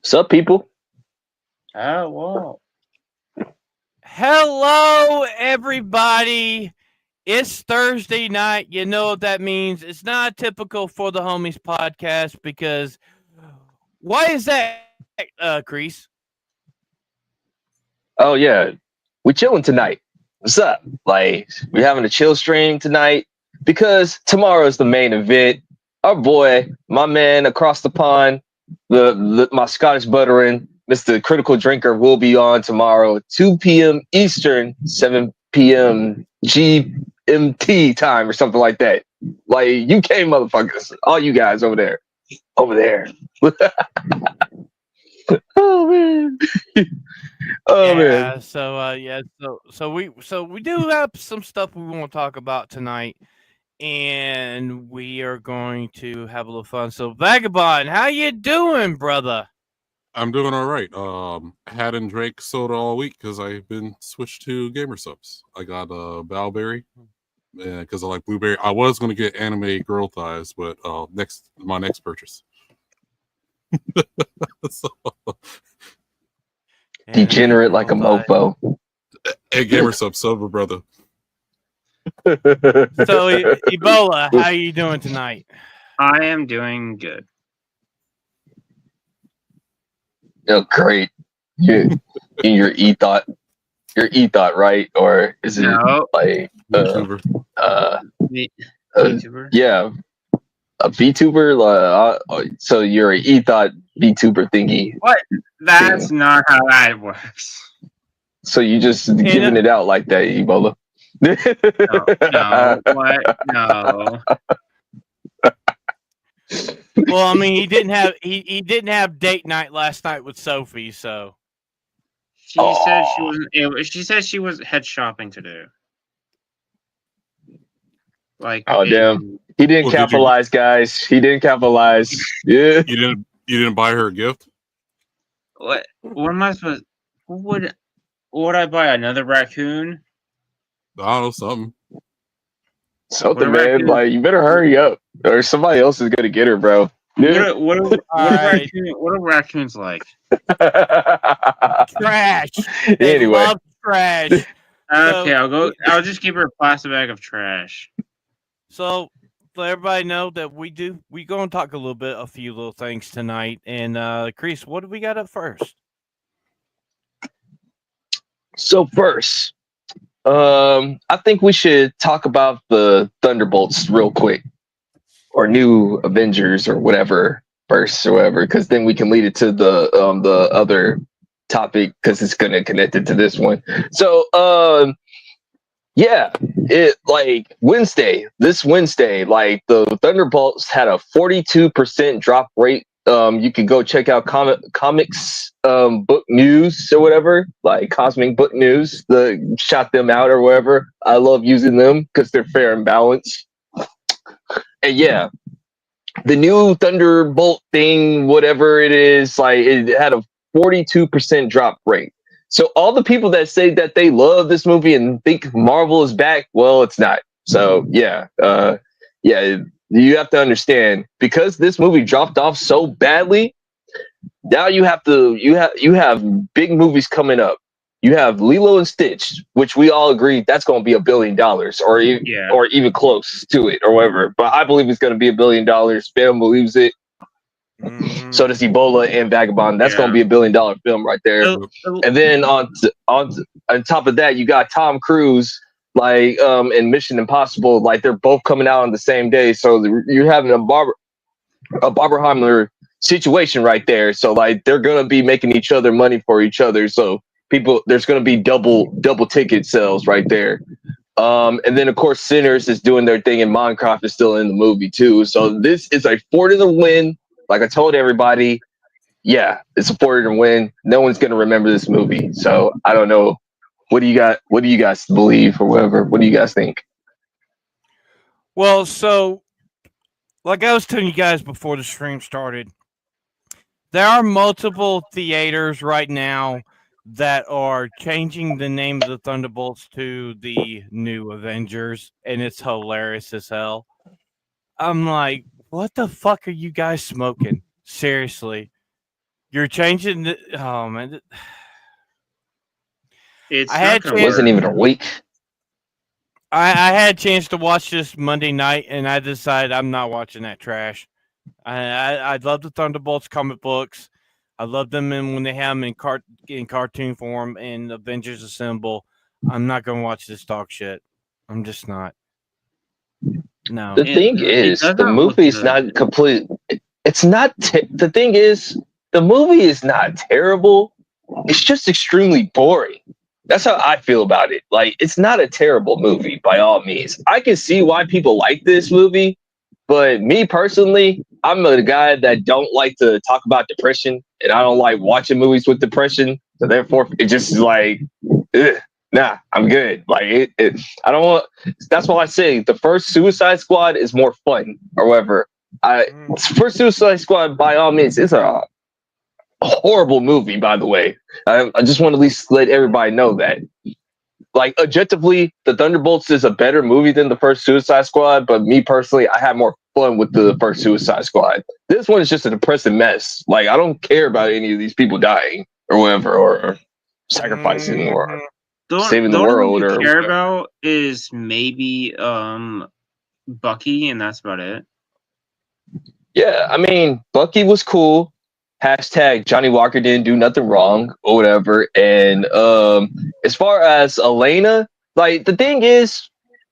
What's up, people? Oh, well. Hello, everybody. It's Thursday night. You know what that means. It's not typical for the Homies podcast because why is that, Crease? Oh yeah, we chilling tonight. What's up? Like we're having a chill stream tonight because tomorrow is the main event. Our boy, my man across the pond, my Scottish butterin, Mr. Critical Drinker, will be on tomorrow, 2 p.m. Eastern, 7 p.m. GMT time or something like that. Like UK motherfuckers, all you guys over there. Oh man. Oh man. So we do have some stuff we want to talk about tonight, and we are going to have a little fun. So Vagabond, how you doing, brother? I'm doing all right. Hadn't drank soda all week because I've been switched to Gamer Subs. I got Bowberry because I like blueberry. I was going to get anime girl thighs, but my next purchase. So, Degenerate like a mofo. Hey, Gamer Subs, sober brother. So Ebola, how you doing tonight? I am doing good. Oh, great. In your e-thought. Your e-thought, right? Or is it No. like YouTuber. VTuber? Yeah, a VTuber? So you're an e-thought VTuber thingy. What? That's not how that works. So you just giving it out like that, Ebola. No. What? No. Well, I mean, he didn't have date night last night with Sophie, so She said she wasn't. She said she was head shopping to do. Like, oh damn, he didn't capitalize, guys. He didn't capitalize. Yeah, You didn't buy her a gift. What? What am I supposed? Would I buy another raccoon? I don't know, something. something, man. Like you better hurry up, or somebody else is gonna get her, bro. What are raccoons like? trash. They Anyway. love trash. Okay, I'll just give her a plastic bag of trash. So let everybody know that we gonna talk a few little things tonight. And Chris, what do we got up first? So first, I think we should talk about the Thunderbolts real quick, or New Avengers, or whatever first, or whatever, because then we can lead it to the other topic because it's gonna connect it to this one. So yeah, it like this Wednesday, like the Thunderbolts had a 42% drop rate. You can go check out comics book news or whatever, like Cosmic Book News, shot them out or whatever. I love using them because they're fair and balanced. And yeah, the new Thunderbolt thing, whatever it is, like it had a 42% drop rate. So all the people that say that they love this movie and think Marvel is back, well, it's not. So yeah, you have to understand, because this movie dropped off so badly. Now you have big movies coming up. You have Lilo and Stitch, which we all agree that's going to be $1 billion, or even close to it, or whatever. But I believe it's going to be $1 billion. Spam believes it. Mm-hmm. So does Ebola and Vagabond. That's going to be $1 billion film right there. And then on top of that, you got Tom Cruise, like in Mission Impossible. Like they're both coming out on the same day. So you're having a Barbenheimer situation right there. So like they're going to be making each other money for each other. So there's going to be double ticket sales right there. And then of course Sinners is doing their thing, and Minecraft is still in the movie too. So this is a 4 to win. Like I told everybody, yeah, it's a 4 to win. No one's gonna remember this movie. So I don't know. What do you guys believe, or whatever? What do you guys think? Well, so like I was telling you guys before the stream started, there are multiple theaters right now that are changing the name of the Thunderbolts to the New Avengers, and it's hilarious as hell. I'm like, what the fuck are you guys smoking? Seriously. You're changing the. Oh man, It's I not had gonna It wasn't work. even a week. I had a chance to watch this Monday night, and I decided I'm not watching that trash. I love the Thunderbolts comic books. I love them when they have them in cartoon form and Avengers Assemble. I'm not gonna watch this dog shit. I'm just not. No. The thing It is, does the not look movie's good. not complete. It's not. The thing is, the movie is not terrible. It's just extremely boring. That's how I feel about it. Like, it's not a terrible movie by all means. I can see why people like this movie, but me personally, I'm a guy that don't like to talk about depression, and I don't like watching movies with depression. So therefore, it just is like, ugh, nah, I'm good. Like, I don't want. That's why I say the first Suicide Squad is more fun. However, first Suicide Squad by all means is a horrible movie. By the way, I just want to at least let everybody know that. Like, objectively, the Thunderbolts is a better movie than the first Suicide Squad, but me personally, I had more fun with the first Suicide Squad. This one is just a depressing mess. Like, I don't care about any of these people dying or whatever, or sacrificing or saving the only one world you or care whatever. about is maybe Bucky, and that's about it. Yeah, I mean, Bucky was cool. Hashtag Johnny Walker didn't do nothing wrong or whatever. And as far as Elena, like, the thing is,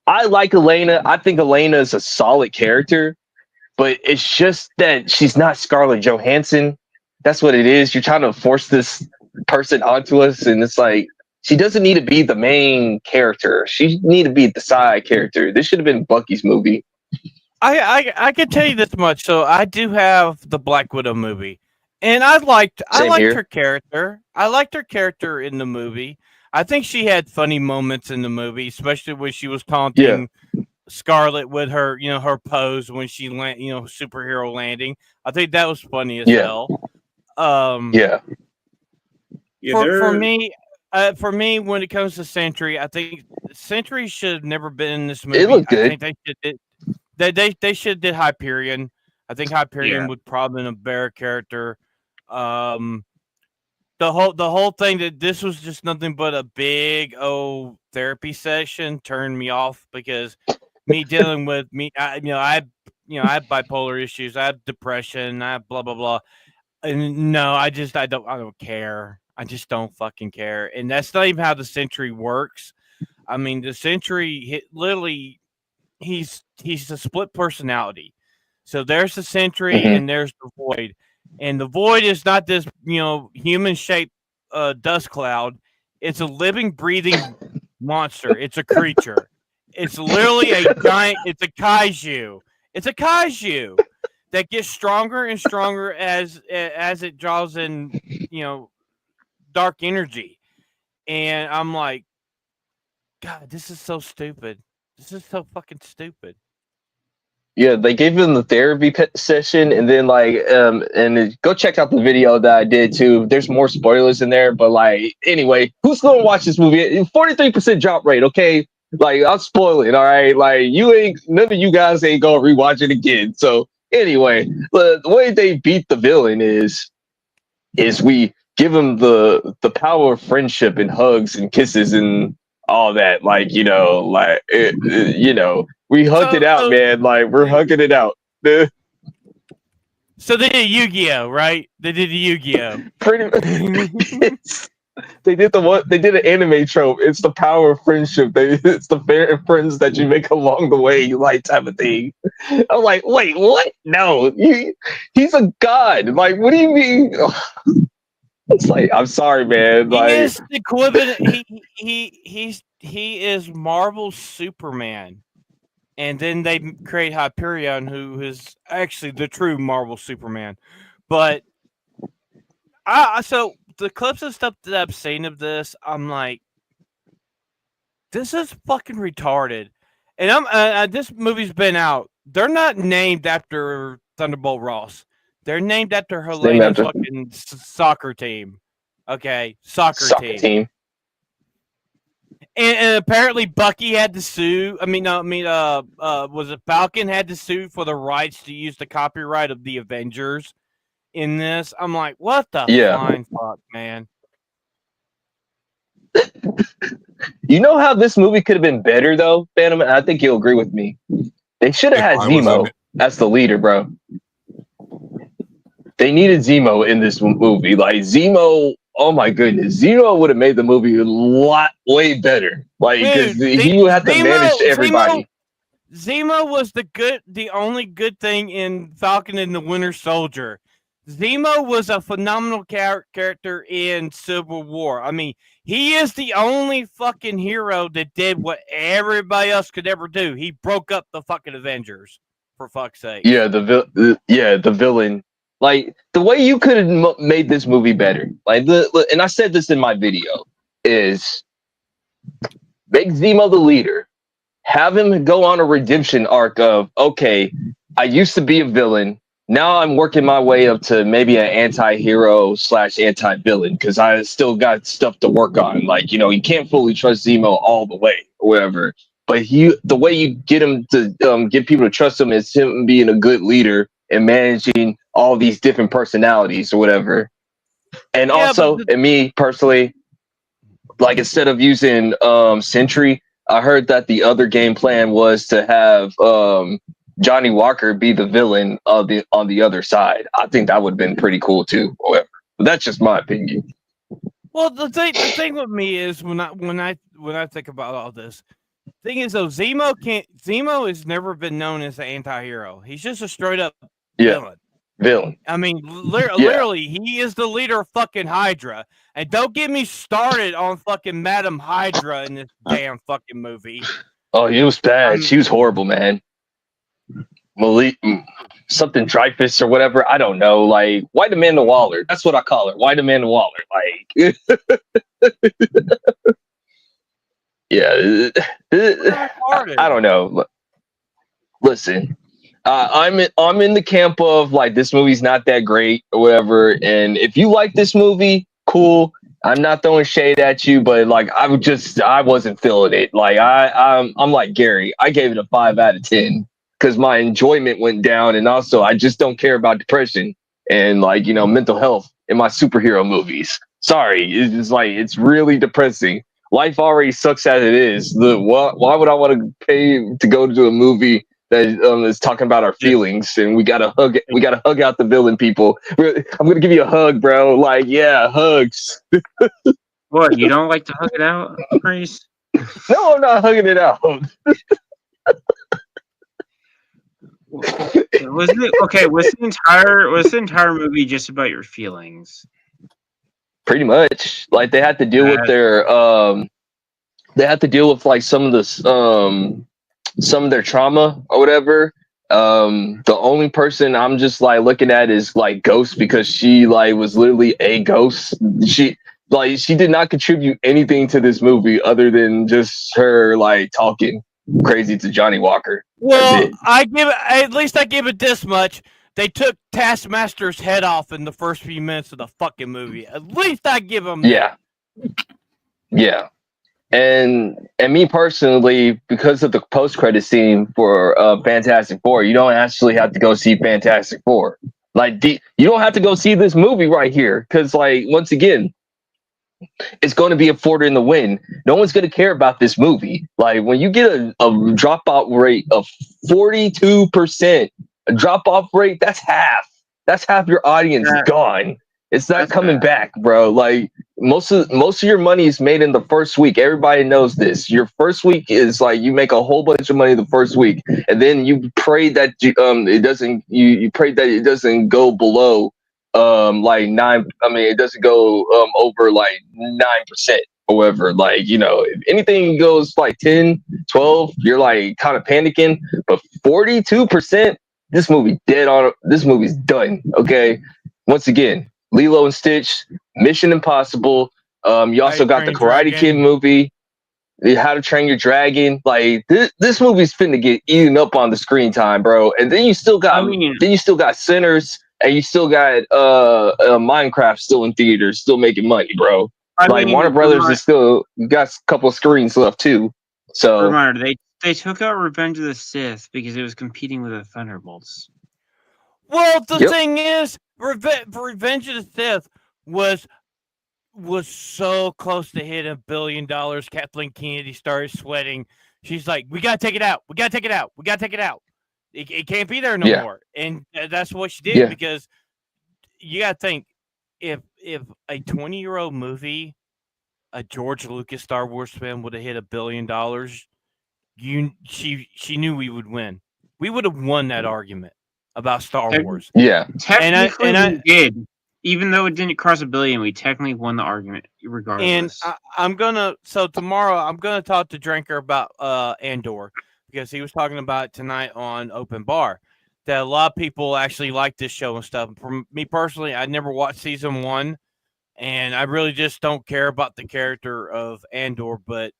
I like Elena. I think Elena is a solid character, but it's just that she's not Scarlett Johansson. That's what it is. You're trying to force this person onto us, and it's like she doesn't need to be the main character. She need to be the side character. This should have been Bucky's movie. I can tell you this much. So I do have the Black Widow movie, and I Same liked here. her character. I liked her character in the movie. I think she had funny moments in the movie, especially when she was taunting Scarlet with her, her pose when she superhero landing. I think that was funny as Yeah. hell. Yeah. For me, when it comes to Sentry, I think Sentry should have never been in this movie. It looked good. I think they should have did Hyperion. I think Hyperion would probably been a better character. The whole thing that this was just nothing but a big therapy session turned me off, because me dealing with I have bipolar issues, I have depression, I have blah blah blah. And no, I don't care. I just don't fucking care. And that's not even how the Sentry works. I mean, the Sentry literally he's a split personality. So there's the Sentry and there's the Void. And the Void is not this, human shaped dust cloud. It's a living, breathing monster. It's a creature. It's literally a giant. It's a kaiju. It's a kaiju that gets stronger and stronger as it draws in, dark energy. And I'm like, God, this is so stupid. This is so fucking stupid. Yeah, they gave him the therapy session, and then go check out the video that I did too. There's more spoilers in there, but like, anyway, who's gonna watch this movie? 43% drop rate, okay? Like, I'll spoil it, all right? Like, none of you guys ain't gonna rewatch it again. So anyway, the way they beat the villain is we give him the power of friendship and hugs and kisses and all that. Like, we hugged it out, man. Like, we're hugging it out. So they did Yu-Gi-Oh, right? They did the Yu-Gi-Oh. Pretty much. They did an anime trope. It's the power of friendship. It's the fair friends that you make along the way, like, type of thing. I'm like, wait, what? No, he's a god. Like, what do you mean? It's like, I'm sorry, man. He Like, is the equivalent. He is Marvel's Superman. And then they create Hyperion, who is actually the true Marvel Superman. But so the clips and stuff that I've seen of this, I'm like, this is fucking retarded. And this movie's been out. They're not named after Thunderbolt Ross. They're named after Helena's fucking soccer team. Okay, soccer team. And apparently Bucky had to sue. Was it Falcon had to sue for the rights to use the copyright of the Avengers? in this. I'm like, what the Yeah. flying fuck, man? You know how this movie could have been better though, Phantom? I think you'll agree with me. They should have If had I was in Zemo it. as the leader, bro. They needed Zemo in this movie. Like Zemo, oh my goodness, Zemo would have made the movie a lot way better. Like because Dude, he would have to manage everybody. Zemo was the only good thing in Falcon and the Winter Soldier. Zemo was a phenomenal character in Civil War. I mean, he is the only fucking hero that did what everybody else could ever do. He broke up the fucking Avengers, for fuck's sake. Yeah, the villain. Like the way you could have made this movie better. Like and I said this in my video is make Zemo the leader. Have him go on a redemption arc of, okay, I used to be a villain. Now I'm working my way up to maybe an anti-hero / anti-villain because I still got stuff to work on. Like, you can't fully trust Zemo all the way or whatever. But the way you get him to get people to trust him is him being a good leader and managing all these different personalities or whatever. And also, and me personally, like instead of using Sentry, I heard that the other game plan was to have Johnny Walker be the villain on the other side. I think that would have been pretty cool too. However, but that's just my opinion. Well, the thing with me is when I think about all this, thing is though, Zemo has never been known as an anti-hero. He's just a straight up villain. I mean, literally, he is the leader of fucking Hydra. And don't get me started on fucking Madam Hydra in this damn fucking movie. Oh, he was bad. She was horrible, man. Malik, something Dreyfus or whatever. I don't know. Like White Amanda Waller. That's what I call her. White Amanda Waller. Like, yeah. I don't know. Listen. I'm in the camp of like this movie's not that great or whatever, and if you like this movie, cool. I'm not throwing shade at you, but like I wasn't feeling it. Like I'm like Gary. I gave it a 5 out of 10 because my enjoyment went down, and also I just don't care about depression and like mental health in my superhero movies. Sorry, it's just like it's really depressing. Life already sucks as it is. Why would I want to pay to go to a movie that is talking about our feelings, and we gotta hug out the villain people. I'm gonna give you a hug, bro. Like, yeah, hugs. What, you don't like to hug it out, Grace? No, I'm not hugging it out. Was the entire movie just about your feelings? Pretty much. Like they had to deal with their like some of their trauma or whatever. The only person I'm just like looking at is like Ghost, because she like was literally a ghost. She did not contribute anything to this movie other than just her like talking crazy to Johnny Walker. Well, I give it this much. They took Taskmaster's head off in the first few minutes of the fucking movie. At least I give them that. Yeah. And me personally, because of the post-credit scene for Fantastic Four, you don't actually have to go see Fantastic Four. Like, you don't have to go see this movie right here, because, like, once again, it's going to be a Ford in the wind. No one's going to care about this movie. Like, when you get a dropout rate of 42%, a drop-off rate, that's half. That's half your audience gone. It's not coming back, bro. Like most of your money is made in the first week. Everybody knows this. Your first week is like you make a whole bunch of money the first week, and then you pray that it doesn't. You pray that it doesn't go below like 9. I mean, it doesn't go over like 9% or whatever. Like if anything goes like 10, 12, you're like kind of panicking. But 42%, this movie dead on. This movie's done. Okay, once again. Lilo and Stitch, Mission Impossible. You also got the Karate Kid movie, How to Train Your Dragon. Like this movie's finna get eaten up on the screen time, bro. And then you still got Sinners, and you still got Minecraft still in theaters, still making money, bro. Warner Brothers is still got a couple of screens left too. So reminder, they took out Revenge of the Sith because it was competing with the Thunderbolts. Well, the thing is, Revenge of the Sith was so close to hitting $1 billion. Kathleen Kennedy started sweating. She's like, "We gotta take it out. We gotta take it out. We gotta take it out. It can't be there no Yeah. more." And that's what she did Yeah. because you gotta think if a 20-year-old movie, a George Lucas Star Wars film would have hit $1 billion, she knew we would win. We would have won that argument about Star Wars. Yeah. Technically, I- we did. Even though it didn't cross $1 billion, we technically won the argument regardless. And I'm gonna tomorrow I'm gonna talk to Drinker about Andor because he was talking about it tonight on Open Bar. That a lot of people actually like this show and stuff. For me personally, I never watched season 1, and I really just don't care about the character of Andor. But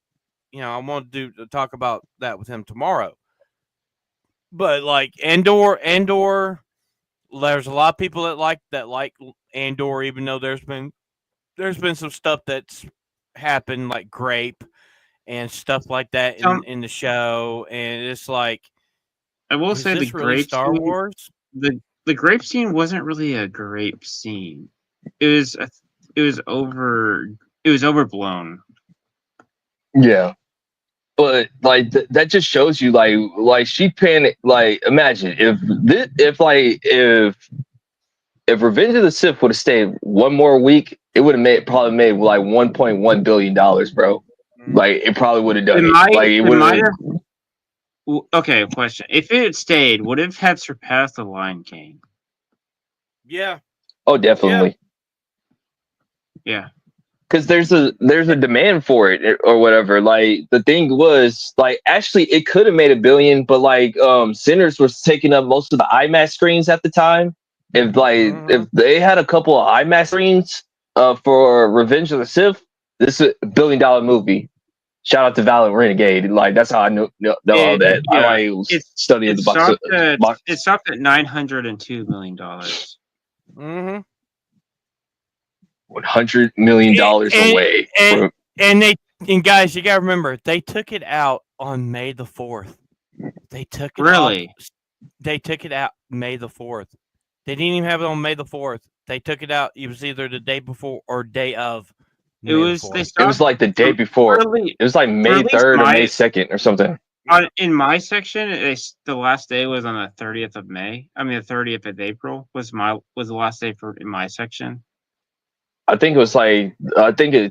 I want to talk about that with him tomorrow. But like Andor, there's a lot of people that like Andor, even though there's been some stuff that's happened like Grape and stuff like that in the show, and it's like I will is say the this really grape Star scene, Wars. the grape scene wasn't really a grape scene. It was overblown. Yeah. But like that just shows you like she panicked. Like imagine if Revenge of the Sith would have stayed one more week, it would have probably made like $1.1 billion, bro. Like it probably would have done it. Like it would have. Okay, question: if it had stayed, would it have surpassed The Lion King? Yeah. Oh, definitely. Yeah. Because there's a demand for it or whatever. Like the thing was like actually it could have made $1 billion, but like Sinners was taking up most of the IMAX screens at the time. If they had a couple of IMAX screens for Revenge of the Sith, this is $1 billion movie. Shout out to Valiant Renegade. Like that's how I know all that. Yeah. I studied the box. It stopped at $902 million. Mm-hmm. $100 million away. And guys, you gotta remember they took it out on May the 4th. They took it really. They took it out May the 4th. They didn't even have it on May the 4th. They took it out. It was either the day before or day of. It was like the day before. It was like May 3rd or May 2nd or something. In my section, the last day was on the 30th of May. I mean, the 30th of April was the last day in my section. I think it was like they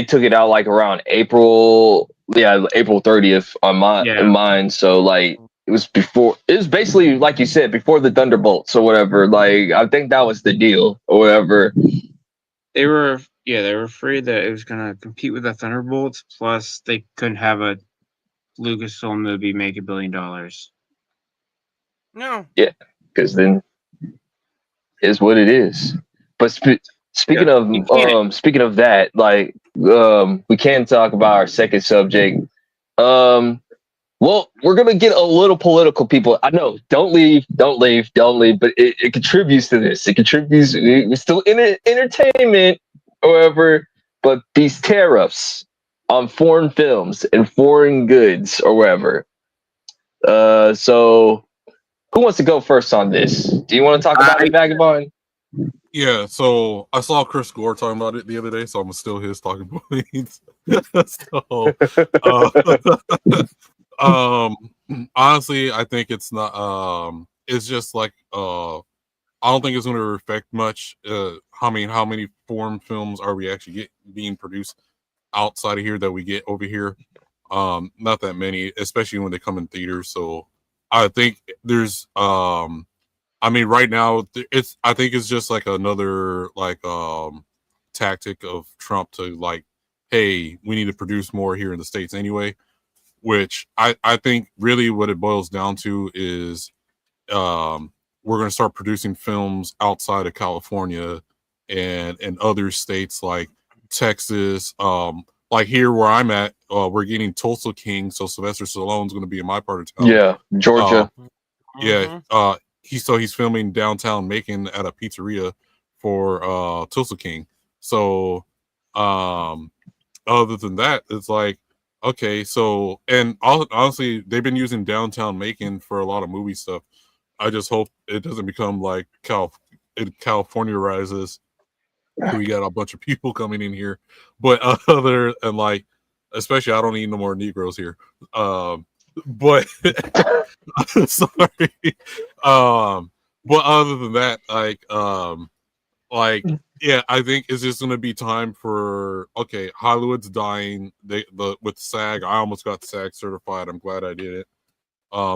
took it out like around April 30th on mine. So like it was basically like you said before the Thunderbolts or whatever. Like I think that was the deal or whatever. They were afraid that it was gonna compete with the Thunderbolts. Plus, they couldn't have a Lucasfilm movie make $1 billion. No. Yeah, because then is what it is. But speaking of that, like we can talk about our second subject. Well, we're gonna get a little political, people. I know, don't leave, but it contributes to this. It contributes. It's still entertainment, however. But these tariffs on foreign films and foreign goods or wherever. So who wants to go first on this? Do you want to talk about it, Vagabond? Yeah, so I saw Chris Gore talking about it the other day, so I'm still his talking points. Honestly, I think it's not. It's just like I don't think it's going to affect much. How many foreign films are we actually being produced outside of here that we get over here? Not that many, especially when they come in theaters. So I think there's I mean, right now I think it's just like another tactic of Trump to like, hey, we need to produce more here in the States anyway, which I think really what it boils down to is we're going to start producing films outside of California and other states like Texas. Like here where I'm at, we're getting Tulsa King, so Sylvester Stallone's going to be in my part of town. Yeah, Georgia. Yeah, he's filming downtown Macon at a pizzeria for Tulsa King. So other than that, it's like, okay, so, and honestly, they've been using downtown Macon for a lot of movie stuff. I just hope it doesn't become like California rises. We got a bunch of people coming in here, but other and like, especially I don't need no more Negroes here. But sorry. But other than that, like yeah, I think it's just gonna be time for Hollywood's dying. With SAG, I almost got SAG certified. I'm glad I did it.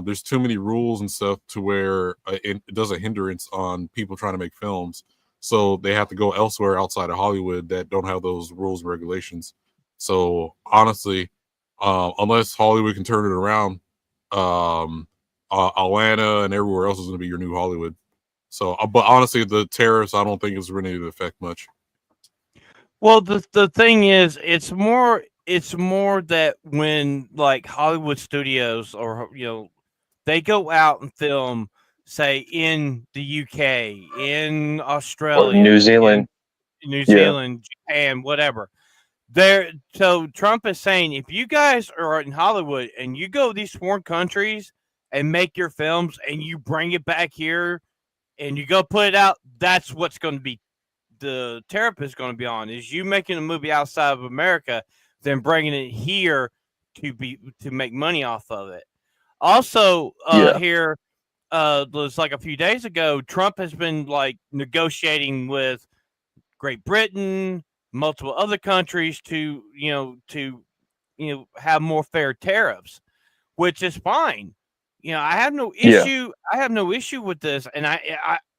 There's too many rules and stuff to where it does a hindrance on people trying to make films. So they have to go elsewhere outside of Hollywood that don't have those rules and regulations. So honestly, unless Hollywood can turn it around, Atlanta and everywhere else is going to be your new Hollywood. So, but honestly, the tariffs, I don't think it's really going to affect much. Well, the thing is, it's more that when like Hollywood studios or they go out and film, say in the UK, in Australia, or New Zealand, Japan, whatever. So Trump is saying, if you guys are in Hollywood and you go to these foreign countries and make your films and you bring it back here and you go put it out, that's what's going to be the tariff is going to be on. Is you making a movie outside of America, then bringing it here to make money off of it. Also, here was like a few days ago, Trump has been like negotiating with Great Britain, multiple other countries to have more fair tariffs, which is fine. I have no issue. I have no issue with this, and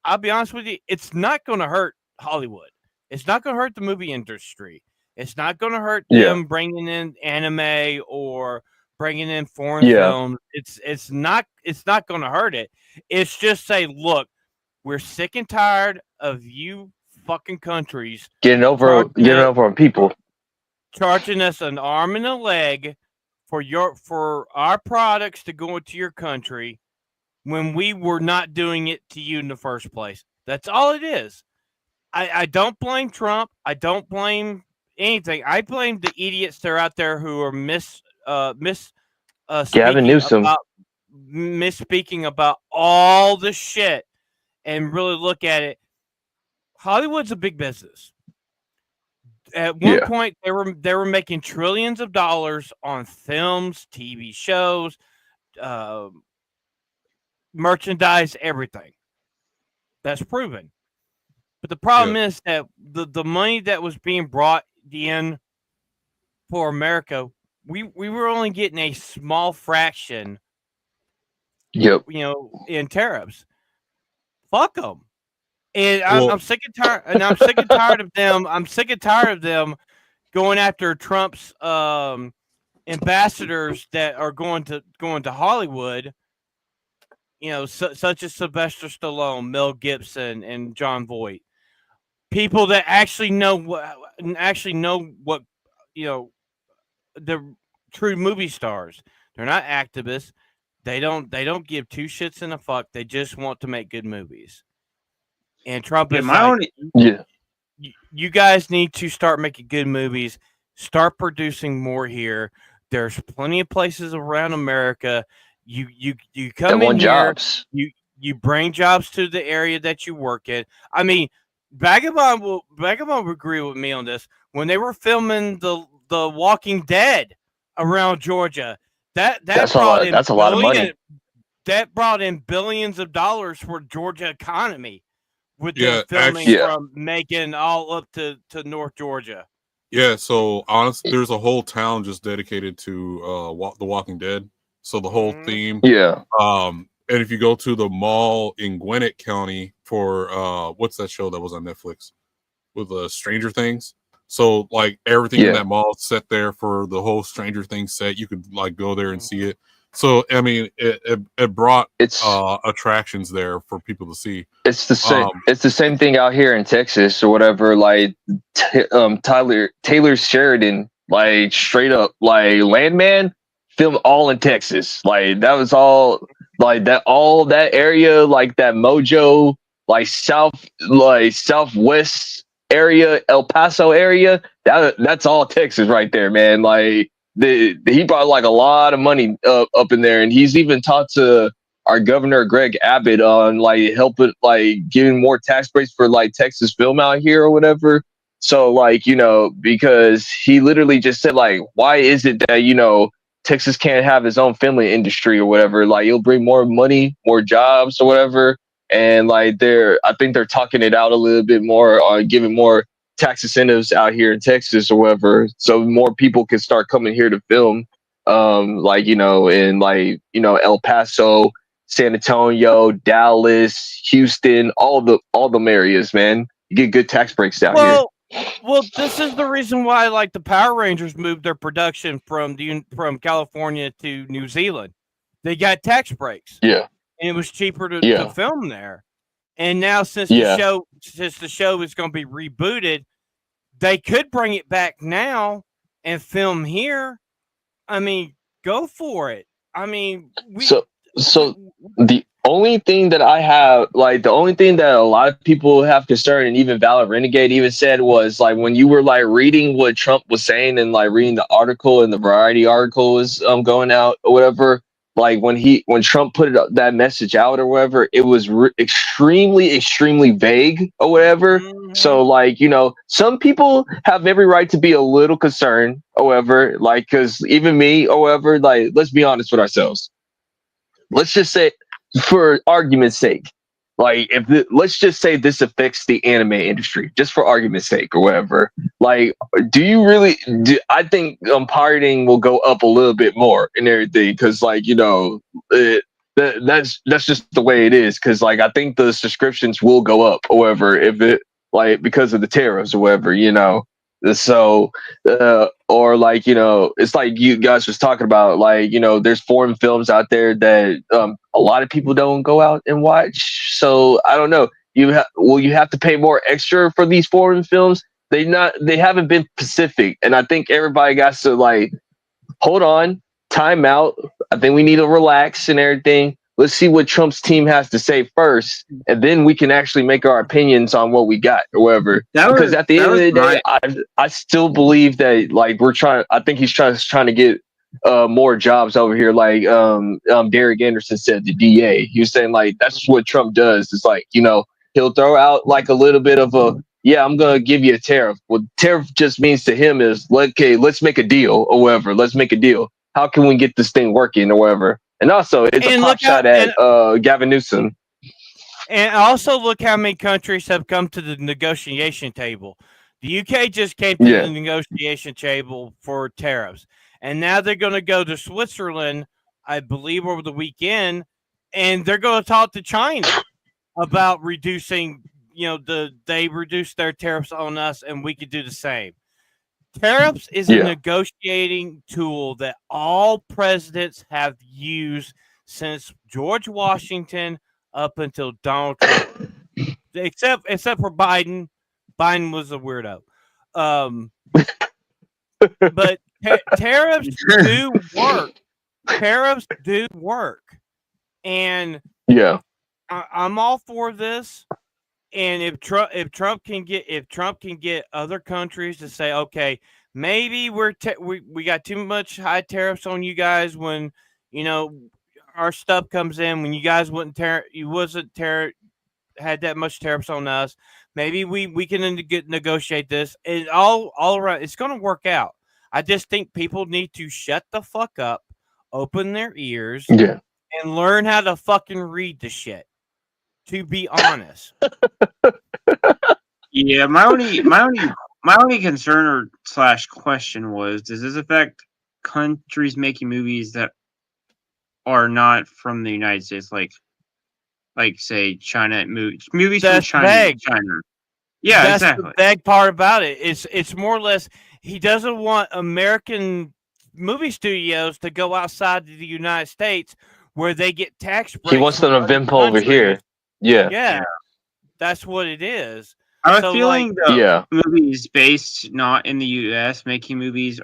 I'll be honest with you, it's not going to hurt Hollywood. It's not going to hurt the movie industry. It's not going to hurt them bringing in anime or bringing in foreign films. It's not going to hurt it. It's just say, look, we're sick and tired of you fucking countries getting over on people, charging us an arm and a leg for our products to go into your country when we were not doing it to you in the first place. That's all it is. I don't blame Trump. I don't blame anything. I blame the idiots that are out there who are Gavin Newsom misspeaking about all the shit and really look at it. Hollywood's a big business. At one point, they were making trillions of dollars on films, TV shows, merchandise, everything. That's proven. But the problem is that the money that was being brought in for America, we were only getting a small fraction. In tariffs. Fuck them. And I'm sick and tired. And I'm sick and tired of them. I'm sick and tired of them going after Trump's ambassadors that are going to Hollywood. Such as Sylvester Stallone, Mel Gibson, and John Voight. People that actually know what the true movie stars. They're not activists. They don't give two shits in a fuck. They just want to make good movies. And Trump is you guys need to start making good movies. Start producing more here. There's plenty of places around America. You come in here. You bring jobs to the area that you work in. I mean, Vagabond will agree with me on this. When they were filming the Walking Dead around Georgia, that's a lot of money. That brought in billions of dollars for Georgia economy with the filming from Macon all up to North Georgia. Yeah, so honestly, there's a whole town just dedicated to The Walking Dead. So the whole theme. Yeah. And if you go to the mall in Gwinnett County for what's that show that was on Netflix with Stranger Things? So like everything in that mall set there for the whole Stranger Things set. You could like go there and see it. So I mean, it brought attractions there for people to see. It's the same. It's the same thing out here in Texas or whatever. Like Taylor Sheridan, like straight up, like Landman, filmed all in Texas. Like that was all like that. All that area, like that Mojo, like southwest area, El Paso area. That's all Texas right there, man. Like he brought like a lot of money up in there, and he's even talked to our governor Greg Abbott on like helping like giving more tax breaks for like Texas film out here or whatever. So like, because he literally just said like, why is it that, Texas can't have his own film industry or whatever? Like it'll bring more money, more jobs or whatever. And like I think they're talking it out a little bit more on giving more tax incentives out here in Texas or whatever, so more people can start coming here to film. In like, El Paso, San Antonio, Dallas, Houston, all the areas, man. You get good tax breaks down here. Well, this is the reason why, like, the Power Rangers moved their production from California to New Zealand. They got tax breaks. Yeah, and it was cheaper to film there. And now, since the show is going to be rebooted, they could bring it back now and film here. I mean, go for it. I mean, so the only thing that I have, like, the only thing that a lot of people have concerned, and even Valor Renegade even said, was like when you were like reading what Trump was saying and like reading the article, and the Variety article was going out or whatever. Like when Trump put that message out or whatever, it was extremely vague or whatever. Mm-hmm. So like, some people have every right to be a little concerned, however, like, because even me, however, like, let's be honest with ourselves. Let's just say, for argument's sake, like, let's just say this affects the anime industry, just for argument's sake or whatever. Like, I think pirating will go up a little bit more and everything, because like, that's just the way it is. Because like, I think the subscriptions will go up, however, if it like because of the tariffs or whatever, So, or like, it's like you guys was talking about, like, there's foreign films out there that a lot of people don't go out and watch. So I don't know. You have to pay more extra for these foreign films? They haven't been specific, and I think everybody got to like hold on, time out. I think we need to relax and everything. Let's see what Trump's team has to say first, and then we can actually make our opinions on what we got or whatever. Because at the end of the day, I still believe that like I think he's trying to get more jobs over here. Like Derek Anderson said, the DA, he was saying like that's what Trump does. It's like, he'll throw out like a little bit of I'm gonna give you a tariff. What tariff just means to him is, okay, let's make a deal or whatever. Let's make a deal. How can we get this thing working or whatever? And also, it's a pop shot at Gavin Newsom. And also, look how many countries have come to the negotiation table. The UK just came to the negotiation table for tariffs. And now they're going to go to Switzerland, I believe, over the weekend. And they're going to talk to China about reducing, they reduced their tariffs on us, and we could do the same. Tariffs is a negotiating tool that all presidents have used since George Washington up until Donald Trump, except for Biden. Biden was a weirdo. But tariffs do work. Tariffs do work, and I'm all for this. And if Trump can get other countries to say, okay, maybe we got too much high tariffs on you guys when our stuff comes in, when you guys had that much tariffs on us, maybe we can negotiate this, and all around it's going to work out. I just think people need to shut the fuck up, open their ears, and learn how to fucking read the shit. To be honest. Yeah, my only concern or / question was, does this affect countries making movies that are not from the United States, like say China, movies from China? Yeah, that's exactly. The bad part about it. It's more or less he doesn't want American movie studios to go outside of the United States where they get tax breaks. He wants them to vimp over here. Yeah, that's what it is. I have a feeling movies based not in the U.S. making movies,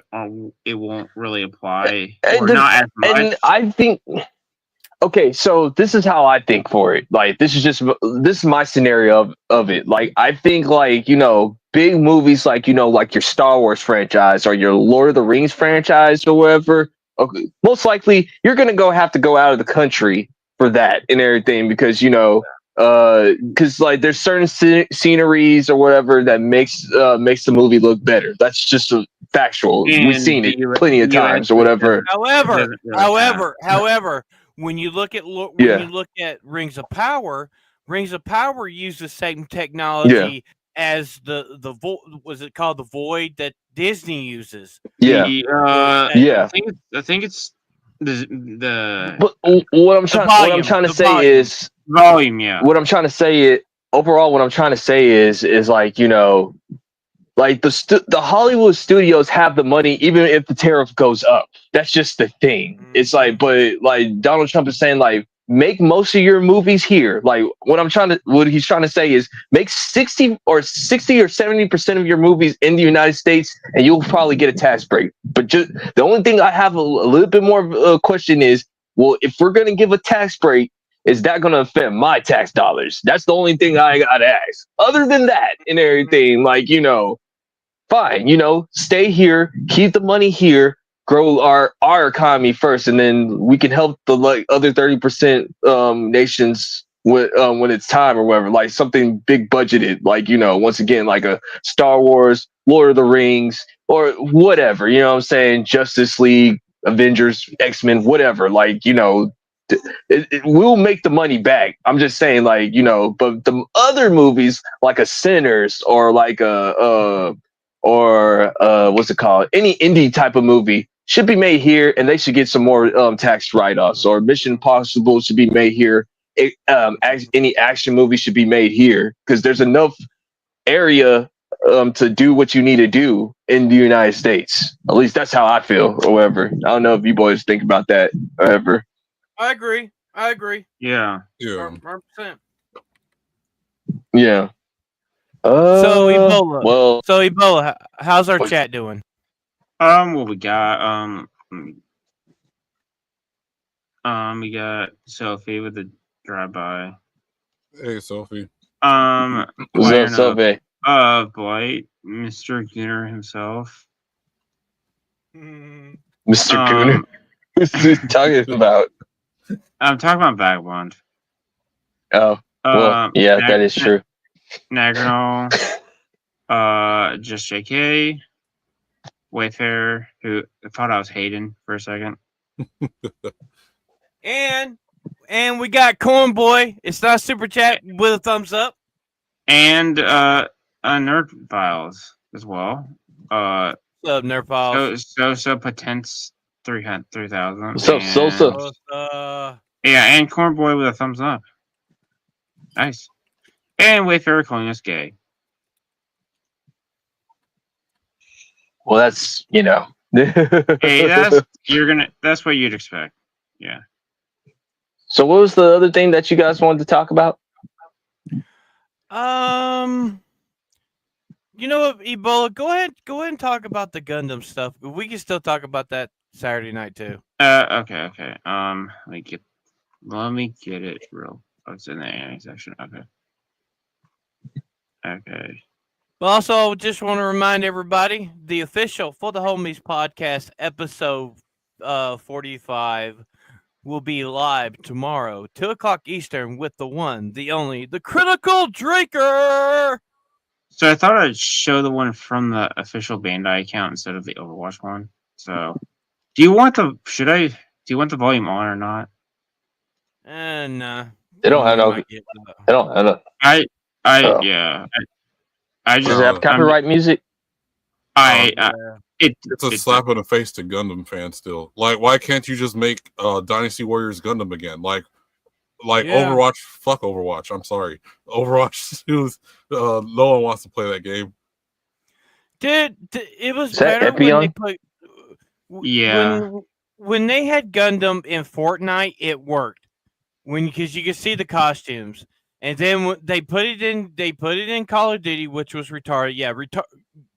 it won't really apply, or not as much. And I think, okay, so this is how I think for it. Like, this is my scenario of it. Like, I think like, big movies like, like your Star Wars franchise or your Lord of the Rings franchise or whatever, okay, most likely you're going to have to go out of the country for that and everything because because like there's certain sceneries or whatever that makes the movie look better. That's just a factual. We've And seen it the plenty of US times or whatever. However, when you look at Rings of Power uses the same technology as was it called the Void that Disney uses? Yeah, I think it's the But what I'm trying to say is volume. Yeah. what I'm trying to say is overall. What I'm trying to say is like like the Hollywood studios have the money even if the tariff goes up. That's just the thing. It's like, but like Donald Trump is saying, like make most of your movies here. Like what he's trying to say is make 60 or 70% of your movies in the United States, and you'll probably get a tax break. But just the only thing I have a little bit more question is, well, if we're gonna give a tax break, is that going to affect my tax dollars? That's the only thing I got to ask. Other than that and everything, like, fine, stay here, keep the money here, grow our economy first, and then we can help the like other 30% nations when it's time or whatever, like something big budgeted, like, once again, like a Star Wars, Lord of the Rings, or whatever, you know what I'm saying? Justice League, Avengers, X-Men, whatever, like, it will make the money back. I'm just saying, like, but the other movies like a Sinners or like what's it called? Any indie type of movie should be made here, and they should get some more tax write-offs. Or Mission Impossible should be made here. Any action movie should be made here because there's enough area to do what you need to do in the United States. At least that's how I feel. Or whatever. I don't know if you boys think about that or ever. I agree. Yeah. 100%. Yeah. So Ebola, how's our chat doing? What we got? We got Sophie with the drive-by. Hey, Sophie. What's up, Sophie? Blight, Mr. Gunner himself. Mr. Gunner. What's he talking about? I'm talking about Vagabond. Oh, well, yeah, that is true. Nagnol, Just JK, Wayfair, who I thought I was Hayden for a second. And we got Corn Boy. It's not super chat with a thumbs up. And Nerd Files as well. What's up, Nerd Files? Sosa Potence 3000. What's up, Sosa? Yeah, and Corn Boy with a thumbs up. Nice. And Wayfair calling us gay. Well, that's Hey, that's what you'd expect. Yeah. So what was the other thing that you guys wanted to talk about? You know what, Ebola, go ahead and talk about the Gundam stuff. We can still talk about that Saturday night too. Okay. Let me get it real. Oh, it's in the anime section. Okay. Well, also, just want to remind everybody, the official For the Homies podcast episode 45 will be live tomorrow, 2:00 Eastern, with the one, the only, the Critical Drinker. So I thought I'd show the one from the official Bandai account instead of the Overwatch one. So, do you want the volume on or not? Nah. They don't have no. They don't have no. I Does it have copyright music? It's a slap in the face to Gundam fans still. Like, why can't you just make Dynasty Warriors Gundam again? Like Overwatch, fuck Overwatch. I'm sorry. Overwatch, no one wants to play that game. Dude, it was better when they put... Yeah. When they had Gundam in Fortnite, it worked. Because you could see the costumes. And then they put it in Call of Duty, which was retarded. Yeah,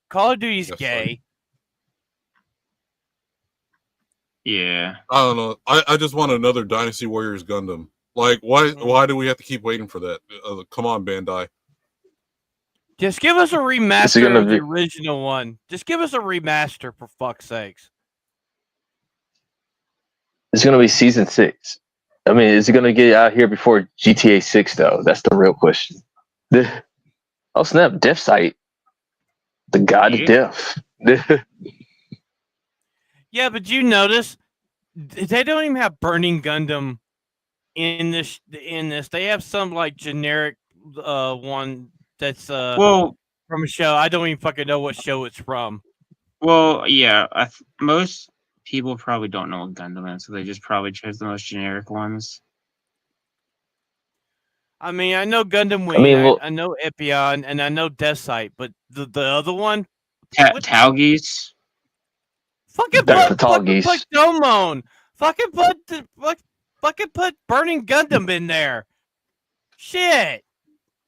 Call of Duty's gay. Right. Yeah. I don't know. I just want another Dynasty Warriors Gundam. Like, why do we have to keep waiting for that? Come on, Bandai. Just give us a remaster of the original one. Just give us a remaster, for fuck's sakes. It's going to be season 6. I mean, is it gonna get out here before GTA 6 though? That's the real question. Oh snap, Death Sight. The god of Yeah. death. Yeah, but you notice they don't even have Burning Gundam in this. They have some like generic one that's Well, from a show. I don't even fucking know what show it's from. yeah. Most people probably don't know what Gundam is, so they just probably chose the most generic ones. I mean, I know Gundam Wing, mean, well- I know Epion, and I know Death Sight, but the other one, what? Talgeese. fucking That's put the Talgeese. Domon. Fucking put Burning Gundam in there. Shit.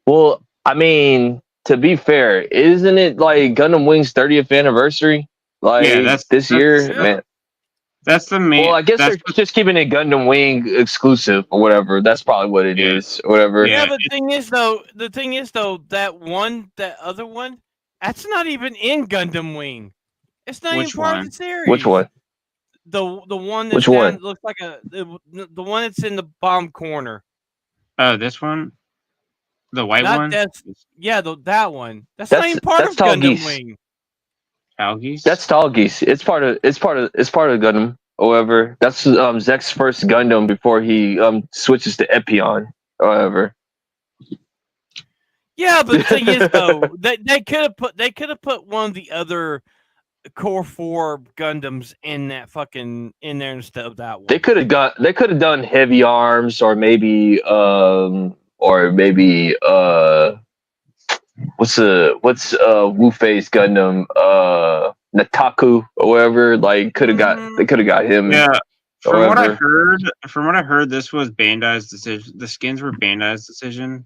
Well, I mean, to be fair, isn't it like Gundam Wing's 30th anniversary? Like this year, yeah. man. That's the main. Well, I guess that's they're just keeping it Gundam Wing exclusive or whatever. That's probably what it is, or whatever. Yeah, Yeah, but the thing is though, that other one, that's not even in Gundam Wing. It's not Which even part one? of the series. Which one? The one that's Which one? looks like the one that's in the bottom corner. Oh, this one, the white Not one. Yeah, that one. That's not even part of Talgeese. Gundam Wing. Talgeese. That's Talgeese. It's part of Gundam. However, that's Zek's first Gundam before he switches to Epion. However, Yeah, but the thing is though, they could have put one of the other Core 4 Gundams in that fucking in there instead of that one. they could have done Heavy Arms or maybe what's Wu Fei's Gundam Nataku or whatever. Like they could have got him. Yeah. From what I However- heard, this was Bandai's decision. The skins were Bandai's decision.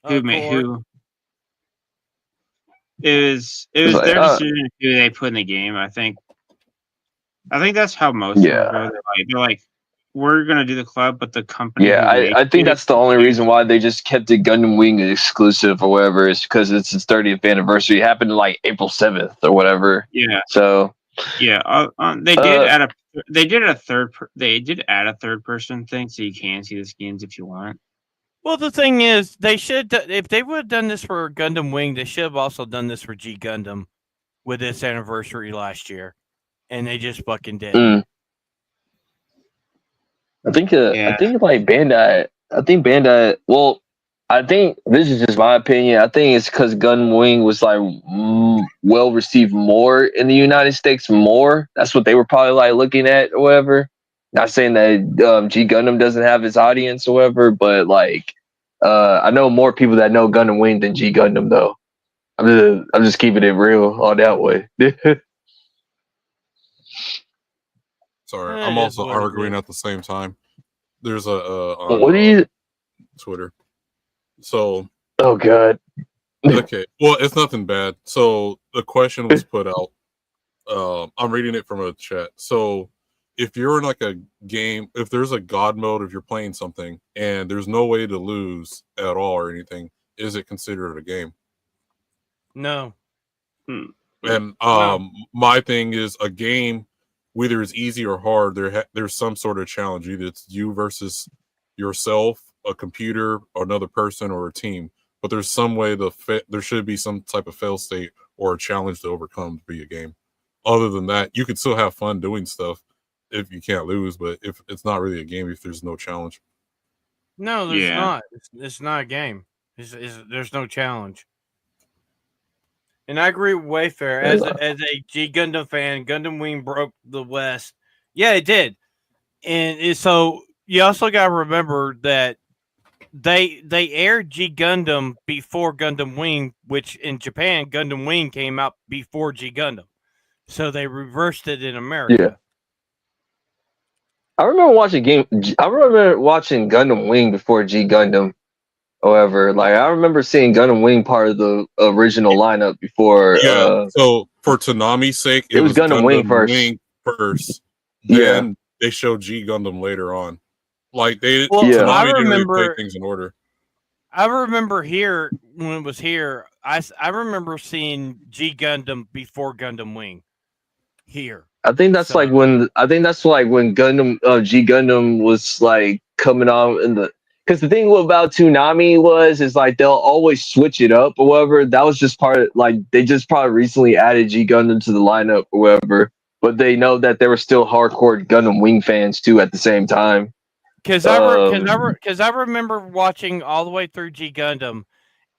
Core. Who? It was like, their decision who they put in the game. I think that's how most of them go. They're like, we're gonna do the club, but the company. Yeah, I think that's the only reason why they just kept it Gundam Wing exclusive or whatever is because it's its 30th anniversary. It happened like April 7th or whatever. Yeah. So Yeah. They did add a third person thing, so you can see the skins if you want. Well, the thing is, they should if they would have done this for Gundam Wing, they should have also done this for G Gundam with its anniversary last year, and they just fucking did. I think like Bandai. I think Bandai. Well, I think this is just my opinion. I think it's because Gundam Wing was like well received more in the United States. More. That's what they were probably like looking at or whatever. Not saying that G Gundam doesn't have its audience or whatever, but like I know more people that know Gundam Wing than G Gundam though. I'm just keeping it real all that way. Sorry, Eh, I'm it is also what it arguing is. at the same time. There's on What do you? Twitter. So Oh god. okay, well, it's nothing bad. So the question was put out. I'm reading it from a chat. So if you're in like a game, if there's a god mode, if you're playing something and there's no way to lose at all or anything, is it considered a game? No. And my thing is a game, whether it's easy or hard, there's some sort of challenge. Either it's you versus yourself, a computer, another person, or a team. But there's some way there should be some type of fail state or a challenge to overcome to be a game. Other than that, you can still have fun doing stuff if you can't lose, but if it's not really a game if there's no challenge. No, there's not. It's not a game. There's no challenge. And I agree with Wayfair. As a G Gundam fan, Gundam Wing broke the West. Yeah, it did. And so you also got to remember that they aired G Gundam before Gundam Wing, which in Japan, Gundam Wing came out before G Gundam. So they reversed it in America. Yeah. I remember watching Gundam Wing before G Gundam. However, like I remember seeing Gundam Wing part of the original lineup before. So for Tanami's sake, it was Gundam Wing first. Yeah. Then they showed G Gundam later on. Like Tanami didn't really play things in order. I remember here when it was here. I remember seeing G Gundam before Gundam Wing. Here. I think that's like when Gundam G Gundam was like coming on in the. Because the thing about Toonami is like they'll always switch it up. However, that was just part of, like they just probably recently added G Gundam to the lineup. However, but they know that there were still hardcore Gundam Wing fans too at the same time. Because I remember watching all the way through G Gundam,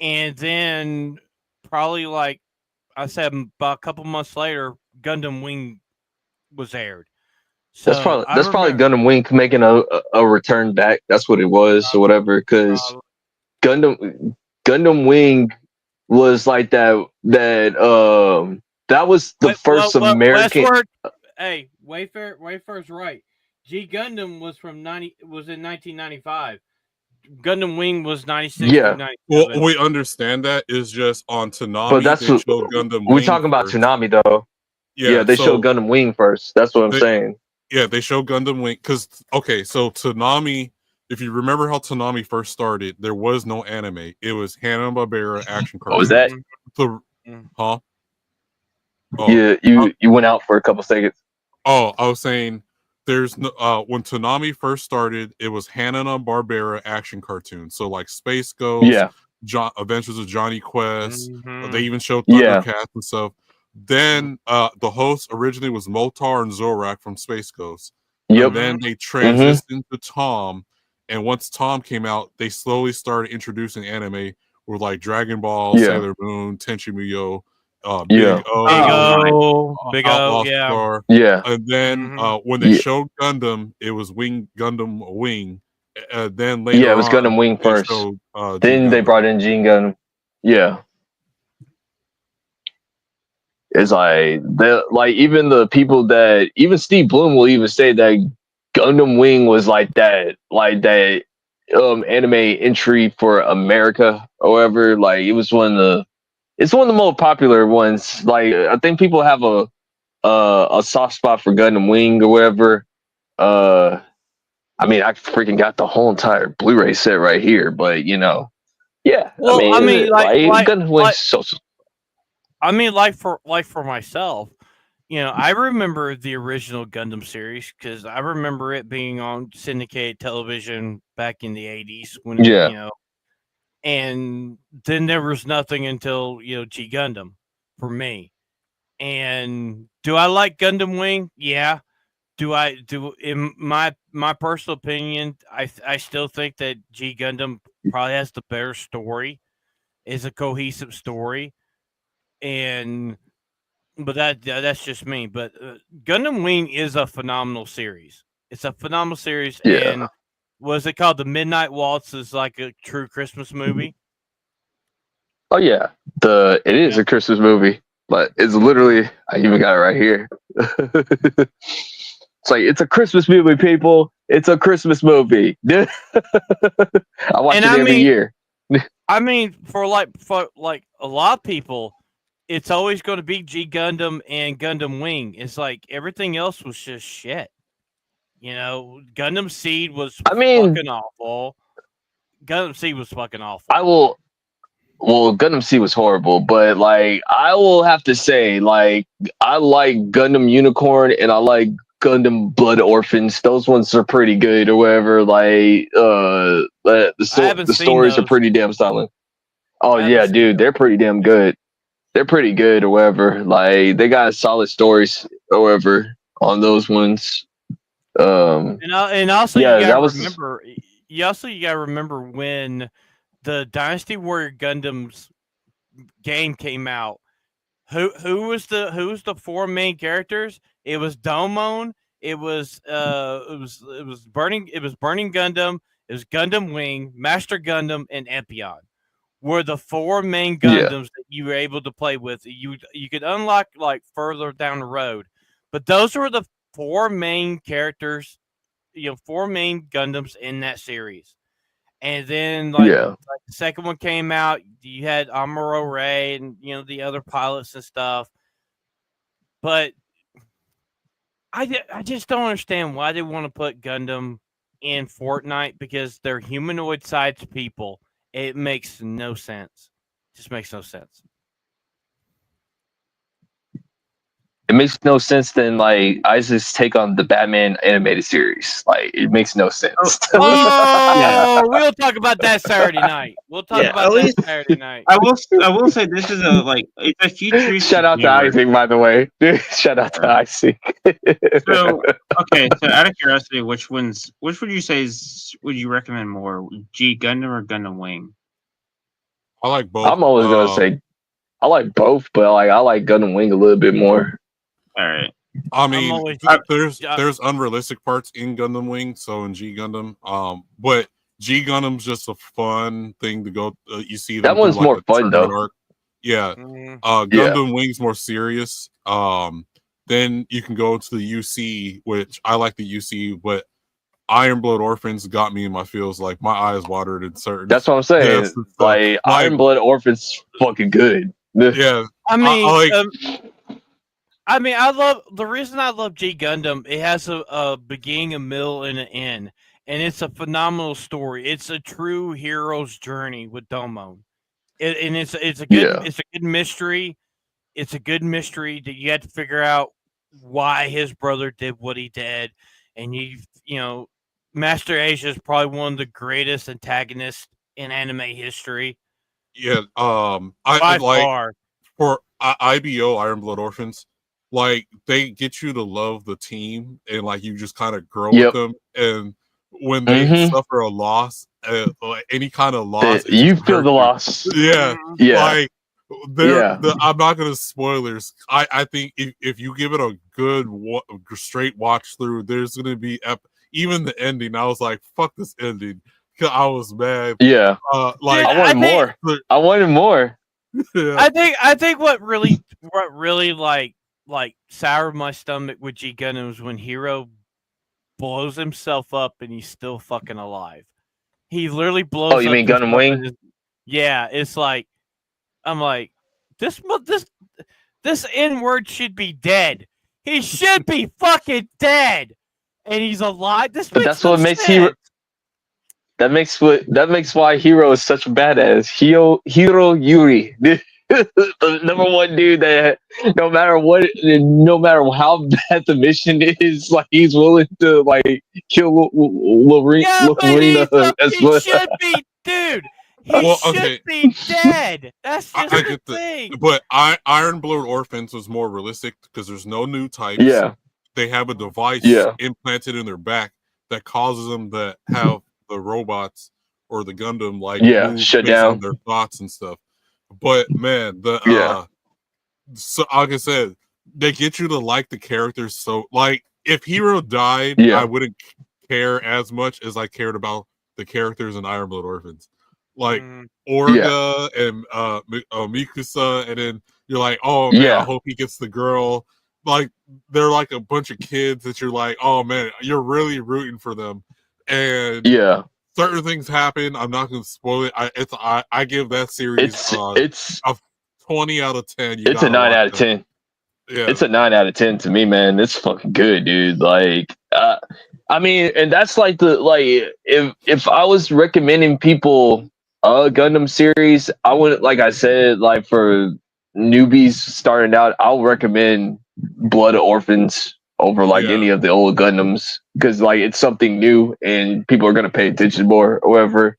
and then probably like I said about a couple months later, Gundam Wing was aired. So That's probably Gundam Wing making a return back. That's what it was or whatever. Because Gundam Wing was like that was the first American. Hey, Wayfarer's right. G Gundam was in 1995. Gundam Wing was 96 Yeah. to 97. Well, we understand that is just on Toonami. But that's they showed Gundam Wing. We're talking about first. Toonami though. Yeah, they showed Gundam Wing first. That's what I'm saying. Yeah, they showed Gundam Wing because so Toonami. If you remember how Toonami first started, there was no anime. It was Hanna-Barbera action cartoon. What was that? Huh? Oh, yeah, you went out for a couple seconds. Oh, I was saying there's no when Toonami first started, it was Hanna-Barbera action cartoons. So like Space Ghost, Adventures of Johnny Quest. They even showed Thundercats and stuff. Then the host originally was Motar and Zorak from Space Ghost. Yep. And then they transitioned to Tom. And once Tom came out, they slowly started introducing anime with like Dragon Ball, Sailor Moon, Tenchi Muyo, Big O, yeah. Yeah. And then when they showed Gundam, it was Gundam Wing. Then later it was Gundam Wing first. Then they brought in Gene Gundam. Yeah. It's like even the people that even Steve Bloom will even say that Gundam Wing was like that anime entry for America. However, like it's one of the most popular ones. Like I think people have a soft spot for Gundam Wing or whatever. I mean, I freaking got the whole entire Blu-ray set right here, but yeah. Well, Gundam Wing's so. I mean, like for myself, I remember the original Gundam series because I remember it being on syndicated television back in the 80s when and then there was nothing until G Gundam for me. And do I like Gundam Wing? Yeah. In my personal opinion, I still think that G Gundam probably has the better story, is a cohesive story, but that's just me. But Gundam Wing is a phenomenal series. It's a phenomenal series. Yeah. And was it called The Midnight Waltz? Is like a true Christmas movie. Oh yeah, it is a Christmas movie, but it's literally I even got it right here. It's like it's a Christmas movie, people. It's a Christmas movie. I watch it every year. I mean, for a lot of people, it's always going to be G Gundam and Gundam Wing. It's like everything else was just shit. Gundam Seed was fucking awful. Gundam Seed was fucking awful. Well, Gundam Seed was horrible, but like I will have to say, like I like Gundam Unicorn and I like Gundam Blood Orphans. Those ones are pretty good or whatever. Like the stories are pretty damn solid. Oh yeah, dude, they're pretty damn good. They're pretty good or whatever. Like they got solid stories or whatever on those ones. And also you gotta remember when the Dynasty Warrior Gundam's game came out. Who was the four main characters? It was Domon. It was Burning Gundam. It was Gundam Wing, Master Gundam, and Epion. Were the four main Gundams that you were able to play with. You could unlock like further down the road, but those were the four main characters. Four main Gundams in that series. And then like the second one came out, you had Amuro Ray and the other pilots and stuff. But I just don't understand why they want to put Gundam in Fortnite because they're humanoid sized people. It makes no sense. Just makes no sense. it makes no sense than like Isaac's take on the Batman animated series. Like it makes no sense. Oh, we'll talk about that Saturday night. We'll talk Yeah, about at that least- Saturday night. I will say this is it's a futuristic. Shout out to universe. Isaac, by the way. Shout out to Isaac. So okay, so out of curiosity, which would you say would you recommend more, G Gundam or Gundam Wing? I like both. I'm always gonna say I like both, but like I like Gundam Wing a little bit more. All right. I mean, always- there's unrealistic parts in Gundam Wing, so in G Gundam, but G Gundam's just a fun thing to go. You see them That one's do, like, more a fun, tournament though. arc. Yeah, Mhm. Gundam Wing's more serious. Then you can go to the UC, which I like the UC, but Iron Blood Orphans got me in my feels. Like my eyes watered in certain. That's what I'm saying. Yes, like Iron Blood Orphans, fucking good. Yeah, I mean, like- I love the reason I love G Gundam. It has a beginning, a middle, and an end, and it's a phenomenal story. It's a true hero's journey with Domon, and it's a good Yeah. it's a good mystery. It's a good mystery that you have to figure out why his brother did what he did, and you know, Master Asia is probably one of the greatest antagonists in anime history yeah. I by like. far. For IBO, Iron Blood Orphans, like they get you to love the team and like you just kind of grow Yep. with them. And when they Mhm. suffer a loss, like any kind of loss, it You just feel hurts the you. loss. Yeah, Yeah. like Yeah. I'm not gonna spoilers. I think if you give it a good straight watch through, there's gonna be even the ending. I was like, fuck this ending. 'Cause I was mad. Yeah. Like I wanted more. I wanted more. yeah. I think what really like soured my stomach with G Gundam was when Hero blows himself up and he's still fucking alive. He literally blows. Oh, you up mean Gundam himself Wing? and yeah, it's like I'm like this N-word should be dead. He should be fucking dead, and he's alive. This But makes that's no what makes sense. Hero. That makes why Hero is such a badass. Hiro Yuri, the number one dude that no matter how bad the mission is, like he's willing to like kill Lorena as He well. should be, dude. He Well, should okay. be dead. That's just I the get the- thing. But Iron Blood Orphans was more realistic because there's no new types. Yeah, They have a device Yeah. implanted in their back that causes them to have the robots or the Gundam like Yeah, move shut based on down. their thoughts and stuff. But man, Yeah. so like I said, they get you to like the characters. So like if Hero died, Yeah. I wouldn't care as much as I cared about the characters in Iron Blood Orphans. Like Mm, Orga and Mikusa, and then you're like, oh man, Yeah. I hope he gets the girl. Like they're like a bunch of kids that you're like, oh man, you're really rooting for them. And yeah. certain things happen. I'm not going to spoil it. I give that series It's 20 out of 10. it's a 9 out of 10. Yeah, It's a 9 out of 10 to me, man. It's fucking good, dude. Like, I mean, and that's like if I was recommending people a Gundam series, I wouldn't, like I said, like for newbies starting out, I'll recommend Blood Orphans over like Yeah. any of the old Gundams because like it's something new and people are gonna pay attention more or whatever.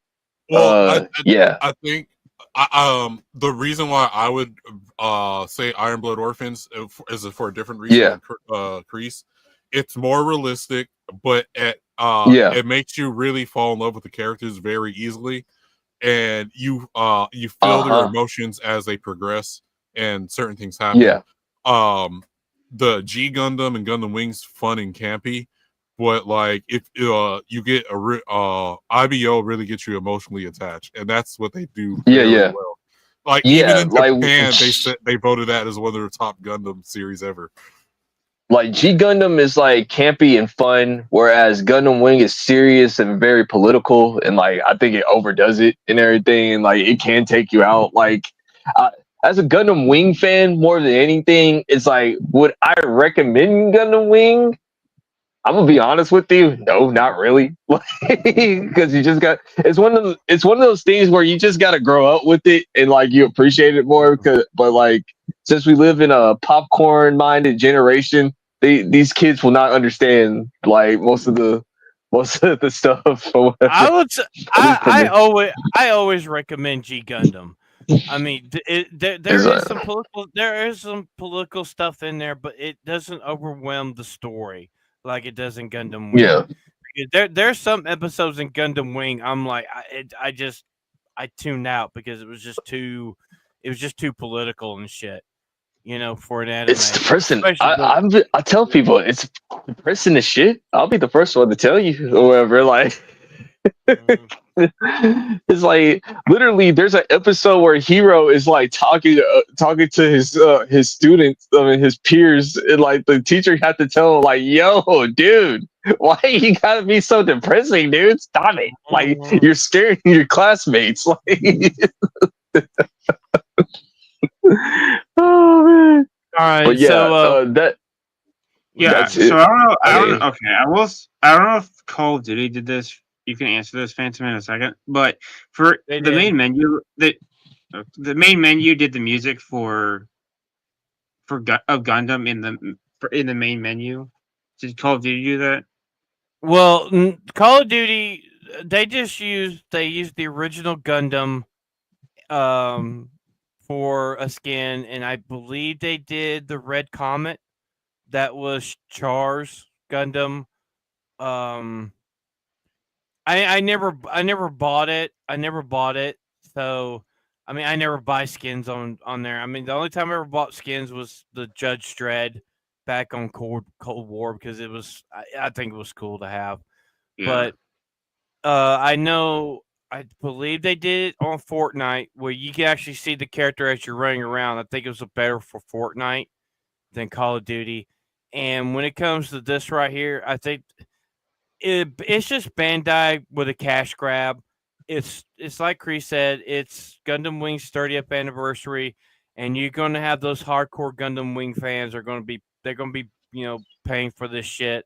well, Yeah, I think the reason why I would say Iron Blood Orphans is for a different reason. Yeah. than Kreese. It's more realistic, but Yeah. it makes you really fall in love with the characters very easily, and you feel their emotions as they progress and certain things happen. yeah, The G Gundam and Gundam Wing's fun and campy, but like if you get IBO really gets you emotionally attached, and that's what they do. Yeah, very yeah. well. Like Yeah, even in like- Japan, they voted that as one of their top Gundam series ever. like G Gundam is like campy and fun, whereas Gundam Wing is serious and very political, and like I think it overdoes it and everything, and like it can take you out. Like as a Gundam Wing fan, more than anything, it's like would I recommend Gundam Wing? I'm gonna be honest with you, no, not really, because you just got it's one of those things where you just got to grow up with it and like you appreciate it more. But like since we live in a popcorn minded generation, these kids will not understand like most of the stuff or I whatever. would. I always recommend G Gundam. I mean, It's like, there is some political stuff in there, but it doesn't overwhelm the story like it does in Gundam Wing. yeah, There's some episodes in Gundam Wing I'm like I tuned out because it was just too political and shit. For an anime. it's depressing. Especially I tell people it's depressing as shit. I'll be the first one to tell you, or whatever. Like, it's like literally there's an episode where Hero is like talking to his students, I mean his peers, and like the teacher had to tell him like, yo, dude, why you gotta be so depressing, dude? Stop it. Like, you're scaring your classmates. Like, oh man. all right, But yeah, so that Yeah, that's so it. I don't Okay. okay, I don't know if Call of Duty did this. You can answer this, Phantom, in a second. But for They the did. main menu, the main menu did the music for Gundam in the main menu. Did Call of Duty do that? well, Call of Duty they used the original Gundam for a skin, and I believe they did the Red Comet. That was Char's Gundam. I never bought it. So I mean, I never buy skins on there. I mean, the only time I ever bought skins was the Judge Dredd back on Cold War because it was I think it was cool to have. Yeah. But I believe they did it on Fortnite where you can actually see the character as you're running around. I think it was better for Fortnite than Call of Duty. And when it comes to this right here, I think it's just Bandai with a cash grab. It's like Chris said, it's Gundam Wing's 30th anniversary, and you're going to have those hardcore Gundam Wing fans they're going to be paying for this shit,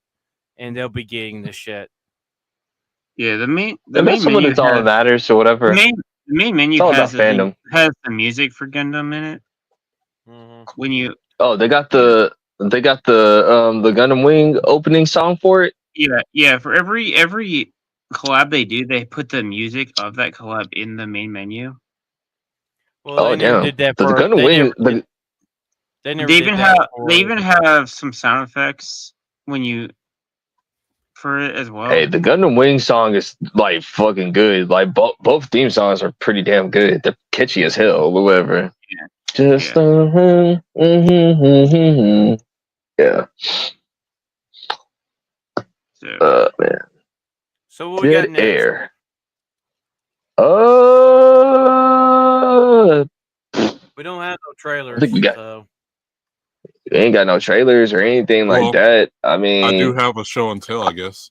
and they'll be getting this shit. Yeah, the main And that's what menu it's all that has, matters or whatever. the main menu It's all has about fandom. has the music for Gundam in it. When you Oh, they got the Gundam Wing opening song for it. yeah, for every collab they do, they put the music of that collab in the main menu. Well, Oh they never damn! did that The for Gundam Wing. they never They did even that have for, they even have some sound effects when you for it as well. Hey, the Gundam Wing song is like fucking good. Like both theme songs are pretty damn good. They're catchy as hell or whatever. Yeah. Just yeah. So, Man. So what we got Dead next? air. We don't have no trailers. I think we got. So. We ain't got no trailers or anything Well, like that. I mean, I do have a show and tell, I guess.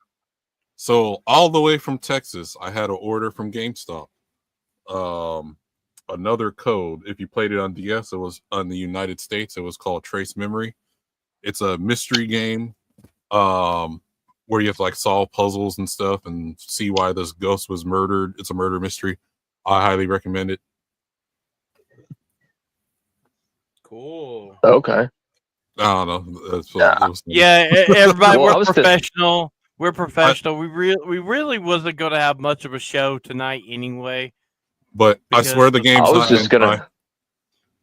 So all the way from Texas, I had an order from GameStop. Another code. If you played it on DS, it was on the United States. It was called Trace Memory. It's a mystery game, where you have to like solve puzzles and stuff and see why this ghost was murdered. It's a murder mystery. I highly recommend it. Cool. okay. I don't know. Yeah, everybody, Well, I we're was professional. We're professional. We really wasn't going to have much of a show tonight anyway. But I Because swear the game's I was not just gonna. hentai.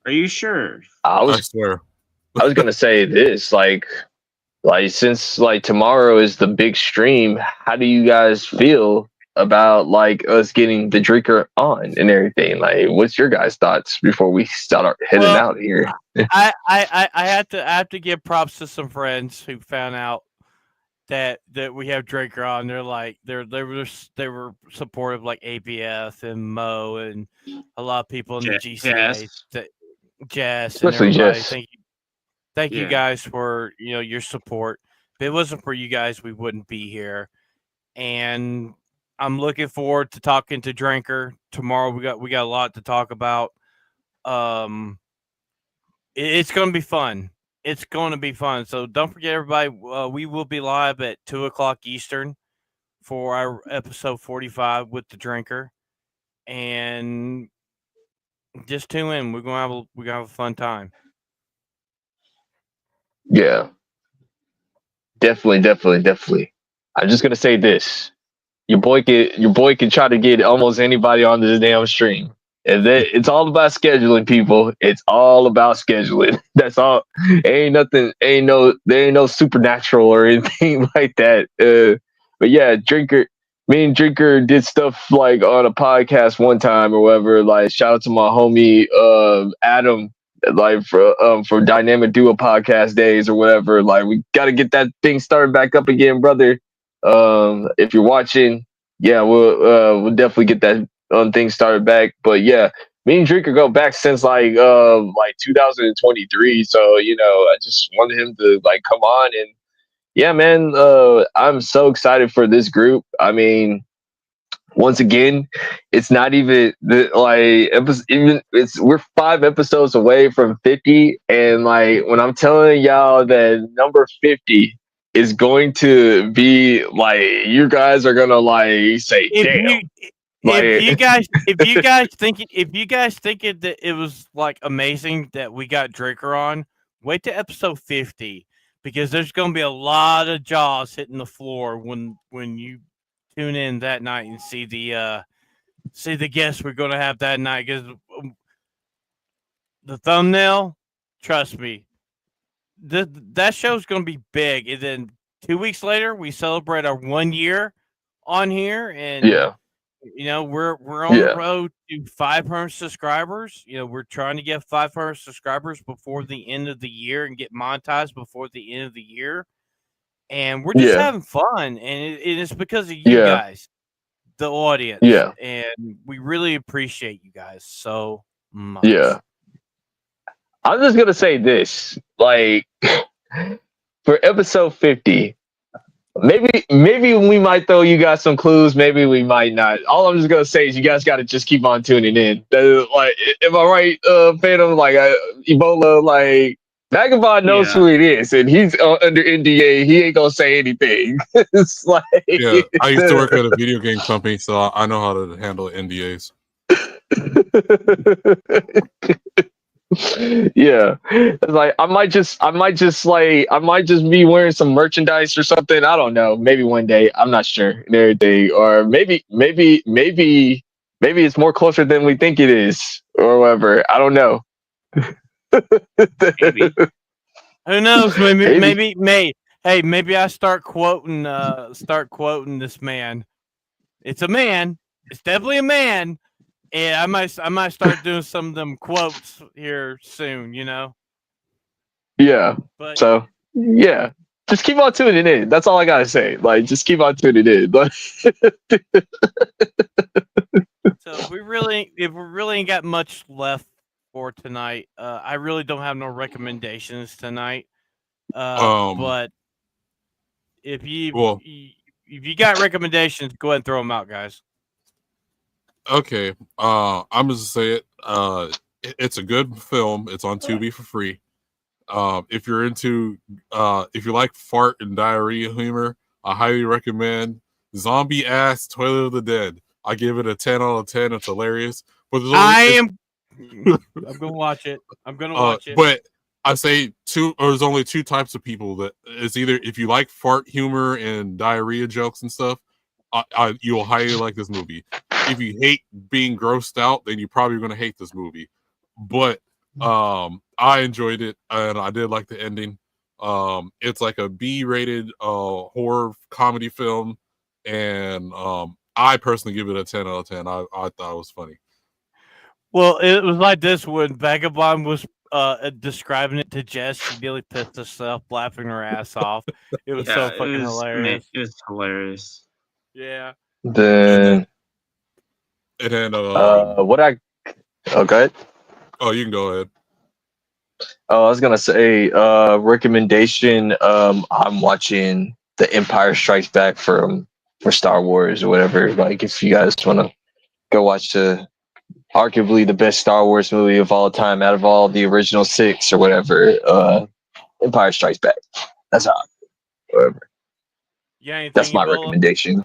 are you sure? I swear. I was gonna say this, like since like tomorrow is the big stream, how do you guys feel about like us getting the drinker on and everything? Like, what's your guys' thoughts before we start heading out here? I have to give props to some friends who found out that we have Draker on. They're like they were supportive, like ABS and Mo and a lot of people in the GCA. Jess, Especially and everybody. Jess. Thank you guys for your support. If it wasn't for you guys, we wouldn't be here. And I'm looking forward to talking to Drinker tomorrow. We got a lot to talk about. It's going to be fun. It's going to be fun. So don't forget, everybody. We will be live at 2:00 Eastern for our episode 45 with the Drinker, and just tune in. We're gonna have a fun time. Yeah. Definitely. I'm just gonna say this. Your boy can try to get almost anybody on this damn stream. And it's all about scheduling, people. It's all about scheduling. That's all. Ain't nothing. There ain't no supernatural or anything like that. But yeah, Me and Drinker did stuff like on a podcast one time or whatever. Like shout out to my homie Adam, like for Dynamic Duo podcast days or whatever. Like we got to get that thing started back up again, brother. If you're watching, yeah, we'll definitely get that thing started back. But yeah, me and Drinker go back since like 2023. So I just wanted him to like come on and yeah, man. I'm so excited for this group. I mean, once again, it's not even even we're 5 episodes away from 50, and like when I'm telling y'all that number 50 is going to be like you guys are gonna like say, damn. If you guys thinking that it was like amazing that we got Draker on, wait to episode 50 because there's gonna be a lot of jaws hitting the floor when you tune in that night and see the guests we're gonna have that night. Because the thumbnail, trust me, that show's gonna be big. And then 2 weeks later, we celebrate our 1 year on here, and Yeah. we're on the road to 500 subscribers. We're trying to get 500 subscribers before the end of the year and get monetized before the end of the year. And we're just having fun, and it's because of you guys, the audience. Yeah. And we really appreciate you guys so much. Yeah. I'm just gonna say this, like for episode 50, maybe we might throw you guys some clues, maybe we might not. All I'm just gonna say is you guys gotta just keep on tuning in. Like, am I right, Phantom? Like Ebola, like Vagabond knows who it is, and he's under NDA. He ain't gonna say anything. It's like I used to work at a video game company, so I know how to handle NDAs. Yeah, it's like I might just be wearing some merchandise or something. I don't know. Maybe one day. I'm not sure. And everything, or maybe it's more closer than we think it is, or whatever. I don't know. Maybe. Who knows? Maybe I start quoting this man. It's a man. It's definitely a man. And I might start doing some of them quotes here soon, Yeah. But so yeah, just keep on tuning in. That's all I gotta say. Like, just keep on tuning in. So if we really ain't got much left for tonight, I really don't have no recommendations tonight. But if you got recommendations, go ahead and throw them out, guys. Okay, I'm just say it. It's a good film. It's on Tubi for free. If you're into, if you like fart and diarrhea humor, I highly recommend Zombie Ass Toilet of the Dead. I give it a 10 out of 10. It's hilarious. But I'm gonna watch it. But I say there's only two types of people that it's either if you like fart humor and diarrhea jokes and stuff, you'll highly like this movie. If you hate being grossed out, then you're probably going to hate this movie. But I enjoyed it, and I did like the ending. It's like a B-rated horror comedy film, and I personally give it a 10 out of 10. I thought it was funny. Well, it was like this when Vagabond was describing it to Jess. She nearly pissed herself, laughing her ass off. It was so fucking hilarious. It was hilarious. Yeah. Then what I okay. Oh, you can go ahead. Oh, I was gonna say recommendation. I'm watching The Empire Strikes Back for Star Wars or whatever. Like, if you guys want to go watch arguably the best Star Wars movie of all time out of all the original 6 or whatever, Empire Strikes Back. That's all. Whatever. Yeah, that's my recommendation.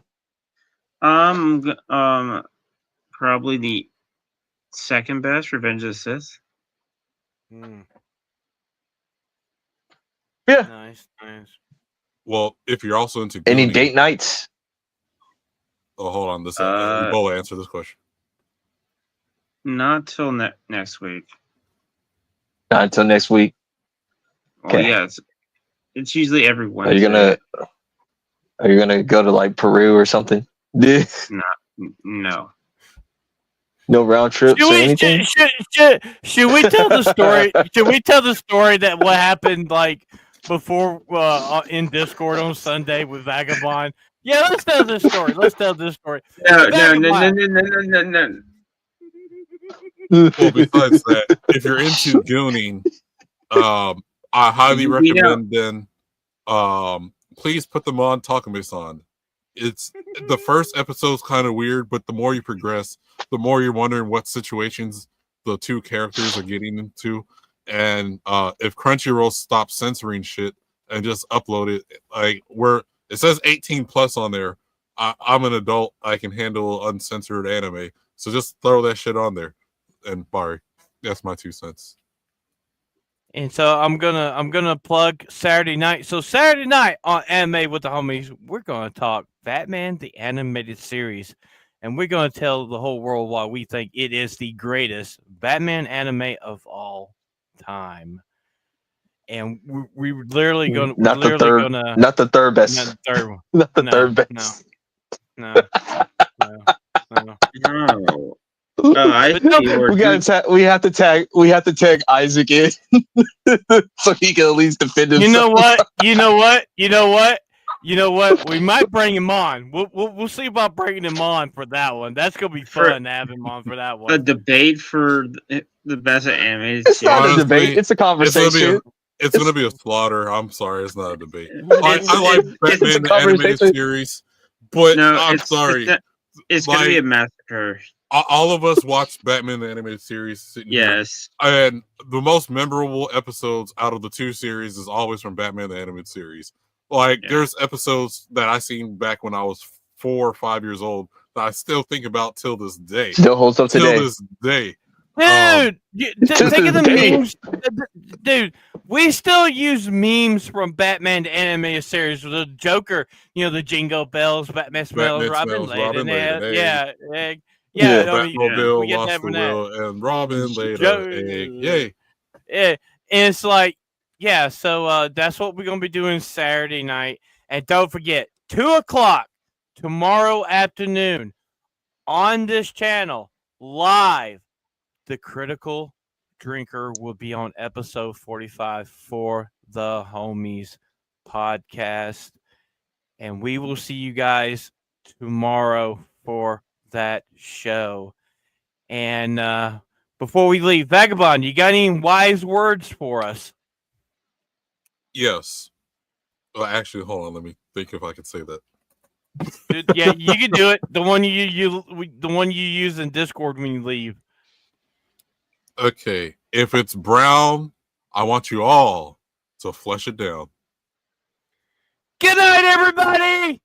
Probably the second best, Revenge of the Sith. Yeah. Nice. Well, if you're also into Any Goonie- date nights? Oh, hold on. This Uh, Ebola, answer this question. Not till next week. Not until next week. Well, Okay. yeah, it's usually every Are Wednesday. you gonna go to like Peru or something? No. No round trips Should or we, anything? should we tell the story? Should we tell the story that what happened like before in Discord on Sunday with Vagabond? Yeah, let's tell this story. No. Well, besides that, if you're into gooning, I highly We know. recommend then please put them on Takumi-san. It's the first episode's kind of weird, but the more you progress, the more you're wondering what situations the two characters are getting into. And if Crunchyroll stops censoring shit and just upload it, like it says 18 plus on there. I'm an adult, I can handle uncensored anime. So just throw that shit on there. And Barry, that's my 2 cents. And so I'm gonna plug Saturday night. So Saturday night on Anime with the Homies, we're gonna talk Batman the Animated Series, and we're gonna tell the whole world why we think it is the greatest Batman anime of all time. And we're literally gonna Not the third best. not the third one. Not the No, third best. No. No. Oh, I But no, see where We have to tag Isaac in so he can at least defend himself. You know what? We might bring him on. We'll see about bringing him on for that one. That's gonna be fun to have him on for that a one. debate for the best animated It's not series. a debate. It's a conversation. It's gonna be a slaughter. I'm sorry, it's not a debate. It's- I like it's a Batman the animated conversation. series, but No, I'm sorry. It's gonna be a massacre. All of us watched Batman the animated series. Sitting here, Yes. and the most memorable episodes out of the 2 series is always from Batman the animated series. Like Yeah. there's episodes that I seen back when I was 4 or 5 years old that I still think about till this day. Still holds up Till today. this day. Dude, think of the Hey. memes. Dude, we still use memes from Batman the Animated Series with the Joker, the Jingle Bells, Batman smells, Batman Robin smells, laid Robin an laid egg. an Yeah, egg. yeah. I mean, Batmobile we get lost that the from that. will, and Robin laid Joe- an egg. Yay! Yeah, and it's like, yeah. So that's what we're gonna be doing Saturday night, and don't forget 2:00 tomorrow afternoon on this channel live. The Critical Drinker will be on episode 45 for the Homies podcast, and we will see you guys tomorrow for that show. And before we leave, Vagabond, you got any wise words for us? Yes. Well, actually, hold on. Let me think if I can say that. Yeah, you can do it. The one you use in Discord when you leave. Okay. If it's brown, I want you all to flush it down. Good night, everybody.